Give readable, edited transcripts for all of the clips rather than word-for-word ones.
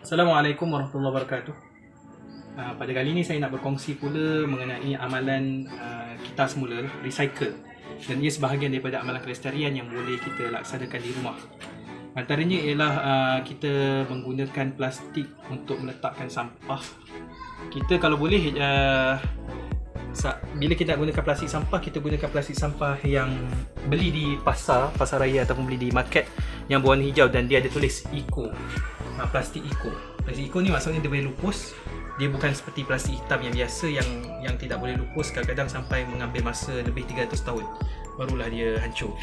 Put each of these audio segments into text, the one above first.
Assalamualaikum warahmatullahi wabarakatuh. Pada kali ini saya nak berkongsi pula mengenai amalan kita semula recycle, dan ia sebahagian daripada amalan kelestarian yang boleh kita laksanakan di rumah. Antaranya ialah kita menggunakan plastik untuk meletakkan sampah. Kita kalau boleh bila kita nak gunakan plastik sampah, kita gunakan plastik sampah yang beli di pasar raya ataupun beli di market yang berwarna hijau dan dia ada tulis eco. Plastik eco. Plastik eco ni maksudnya dia boleh lupus. Dia bukan seperti plastik hitam yang biasa yang tidak boleh lupus, kadang-kadang sampai mengambil masa lebih 300 tahun barulah dia hancur.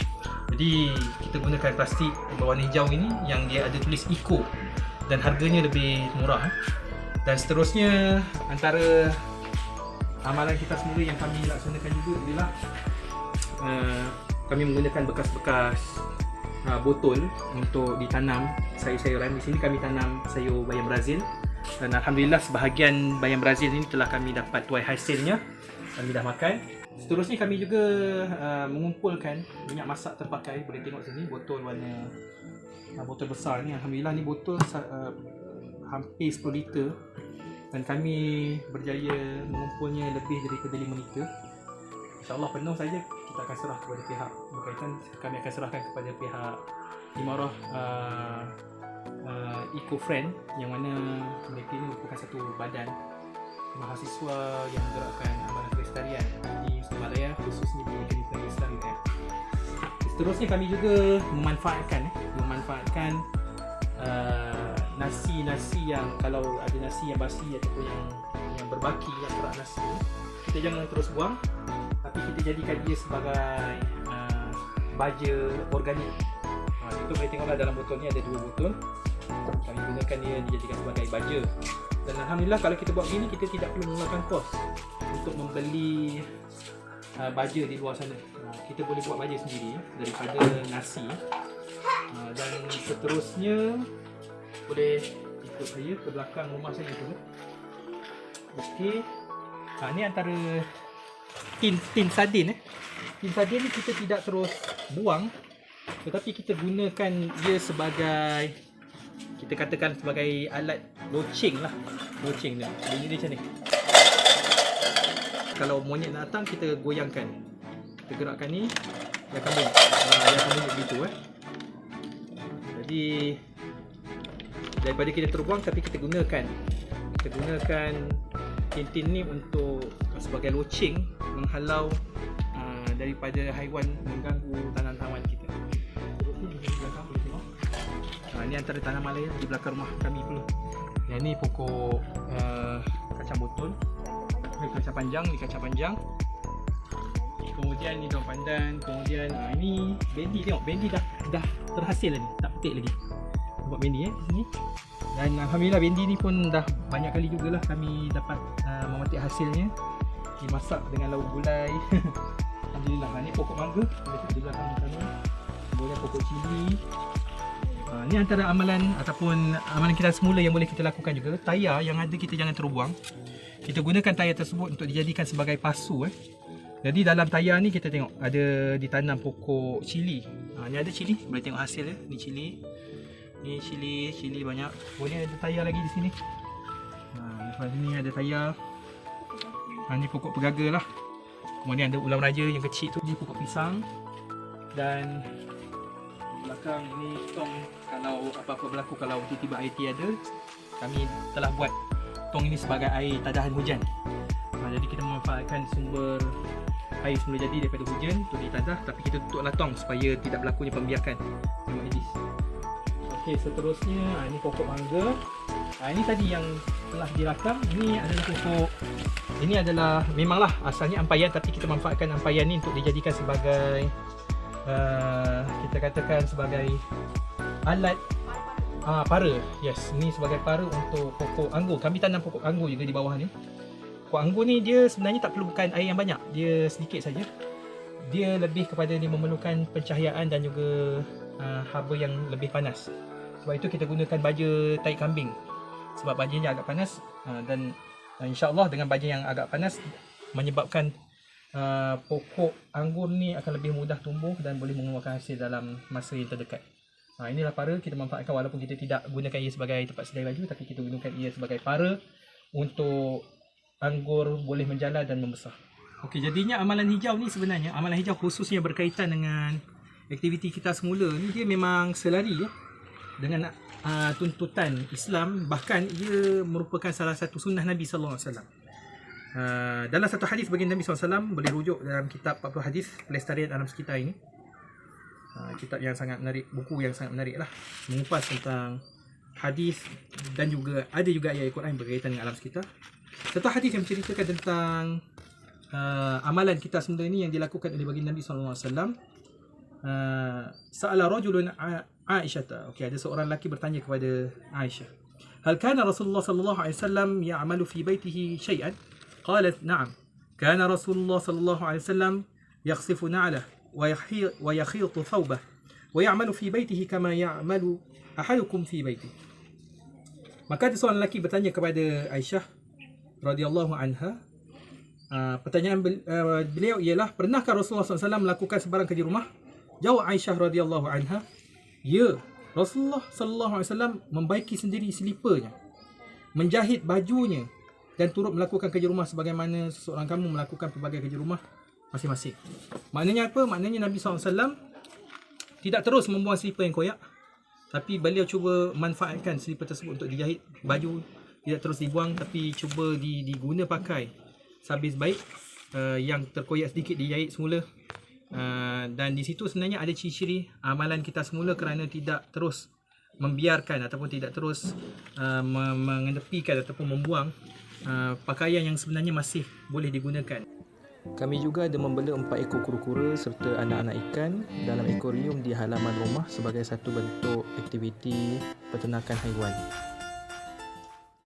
Jadi kita gunakan plastik berwarna hijau ini yang dia ada tulis eco dan harganya lebih murah. Dan seterusnya, antara amalan kita semula yang kami laksanakan juga ialah kami menggunakan bekas-bekas botol untuk ditanam sayur-sayuran. Di sini kami tanam sayur bayam Brazil dan alhamdulillah sebahagian bayam Brazil ini telah kami dapat tuai hasilnya, kami dah makan. Seterusnya kami juga mengumpulkan minyak masak terpakai. Boleh tengok sini botol warna botol besar ni. Alhamdulillah ni botol hampir 10 liter dan kami berjaya mengumpulnya lebih daripada 5 liter. InsyaAllah penuh saja kita akan serah kepada pihak berkaitan. Kami akan serahkan kepada pihak Imarah Eco-Friend, yang mana mereka ini merupakan satu badan mahasiswa yang menggerakkan amalan kelestarian di Sabah Malaya, khususnya di negeri Islam. Seterusnya kami juga memanfaatkan nasi yang, kalau ada nasi yang basi ataupun yang berbaki, yang kerak nasi, kita jangan terus buang, tapi kita jadikan dia sebagai baja organik. Itu boleh tengoklah dalam botol ni ada 2 botol. Kami gunakan dia dijadikan sebagai baja. Dan alhamdulillah kalau kita buat begini, kita tidak perlu mengeluarkan kos untuk membeli baja di luar sana. Kita boleh buat baja sendiri daripada nasi. Dan seterusnya boleh ikut saya ke belakang rumah saya dulu. Okey. Ni antara tin sardin. Tin sardin ni kita tidak terus buang, tetapi kita gunakan dia sebagai, kita katakan sebagai alat loceng lah. Loceng dia. Bunyi dia macam ni. Kalau monyet nak datang, kita goyangkan. Kita gerakkan ni, dia akan bunyi. Dia akan bunyi begitu Jadi daripada kita terbuang, tapi kita gunakan tin-tin ni untuk sebagai loceng menghalau daripada haiwan mengganggu tanaman kita. Ini antara tanaman lain di belakang rumah kami pula. Yang ni pokok kacang botol, kacang panjang, ni kacang panjang. Kemudian ni daun pandan, kemudian ini bendi. Tengok bendi dah terhasil ni, tak petik lagi. Buat bendi di sini. Dan alhamdulillah bendi ni pun dah banyak kali jugalah kami dapat memetik hasilnya, dimasak dengan lauk gulai. Alhamdulillah. Ni pokok mangga di belakang sana. Kemudian pokok cili. Ni antara amalan ataupun amalan kita semula yang boleh kita lakukan juga. Tayar yang ada kita jangan terbuang. Kita gunakan tayar tersebut untuk dijadikan sebagai pasu. Jadi dalam tayar ni kita tengok ada ditanam pokok cili. Ni ada cili, boleh tengok hasil dia. Ni cili. Ni cili banyak. Kemudian ada tayar lagi di sini. Di sini ada tayar. Ni pokok pegaga lah. Kemudian ada ulam raja yang kecil tu, ni pokok pisang. Dan belakang ni tong, kalau apa-apa berlaku, kalau tiba-tiba air tiada, kami telah buat tong ini sebagai air tadahan hujan. Jadi kita memanfaatkan sumber air semula jadi daripada hujan untuk ditadah, tapi kita tutuplah tong supaya tidak berlakunya pembiakan hama medis. Okey, seterusnya ini pokok mangga. Ini tadi yang telah dirakam. Ini adalah pokok, ini adalah memanglah asalnya ampayan, tapi kita manfaatkan ampayan ni untuk dijadikan sebagai kita katakan sebagai alat para. Yes, ni sebagai para untuk pokok anggur. Kami tanam pokok anggur juga di bawah ni. Pokok anggur ni dia sebenarnya tak perlukan air yang banyak, dia sedikit saja. Dia lebih kepada dia memerlukan pencahayaan dan juga haba yang lebih panas. Sebab itu kita gunakan baja tai kambing, sebab bajanya agak panas, dan insya-Allah dengan baja yang agak panas menyebabkan pokok anggur ni akan lebih mudah tumbuh dan boleh mengeluarkan hasil dalam masa yang terdekat. Inilah para kita manfaatkan walaupun kita tidak gunakan ia sebagai tempat sedia baju, tapi kita gunakan ia sebagai para untuk anggur boleh menjalar dan membesar. Okey, jadinya amalan hijau ni sebenarnya, amalan hijau khususnya berkaitan dengan aktiviti kita semula ni, dia memang selari dengan tuntutan Islam, bahkan ia merupakan salah satu sunnah Nabi sallallahu alaihi wasallam. Dalam satu hadis baginda Nabi SAW, boleh rujuk dalam kitab 40 hadis pelestarian alam sekitar ini. Kitab yang sangat menarik, buku yang sangat menarik lah, mengupas tentang hadis dan juga ada juga ayat Al-Quran berkaitan dengan alam sekitar. Satu hadis yang menceritakan tentang amalan kita semula ini yang dilakukan oleh baginda Nabi SAW. Sa'ala rajulun Aisyah. Okey, ada seorang lelaki bertanya kepada Aisyah, hal kana Rasulullah sallallahu alaihi wasallam ya'malu fi baitihi syai'an? Qalat na'am. Kana Rasulullah sallallahu alaihi wasallam yakhsifu na'lah wa yakhitu thawbah wa ya'malu fi baitihi kama ya'malu ahadukum fi baitihi. Maka ada seorang lelaki bertanya kepada Aisyah radhiyallahu anha. Pertanyaan beliau ialah, pernahkah Rasulullah SAW melakukan sebarang kerja rumah? Jawab Aisyah radhiyallahu anha, ya, Rasulullah sallallahu alaihi wasallam membaiki sendiri selipernya, menjahit bajunya dan turut melakukan kerja rumah sebagaimana seseorang kamu melakukan pelbagai kerja rumah masing-masing. Maknanya apa? Maknanya Nabi SAW tidak terus membuang selipar yang koyak, tapi beliau cuba manfaatkan selipar tersebut untuk dijahit. Baju tidak terus dibuang, tapi cuba diguna pakai sehabis baik. Yang terkoyak sedikit dijahit semula. Dan di situ sebenarnya ada ciri-ciri amalan kita semula, kerana tidak terus membiarkan ataupun tidak terus mengenepikan ataupun membuang pakaian yang sebenarnya masih boleh digunakan. Kami juga ada membela 4 ekor kura-kura serta anak-anak ikan dalam akuarium di halaman rumah sebagai satu bentuk aktiviti peternakan haiwan.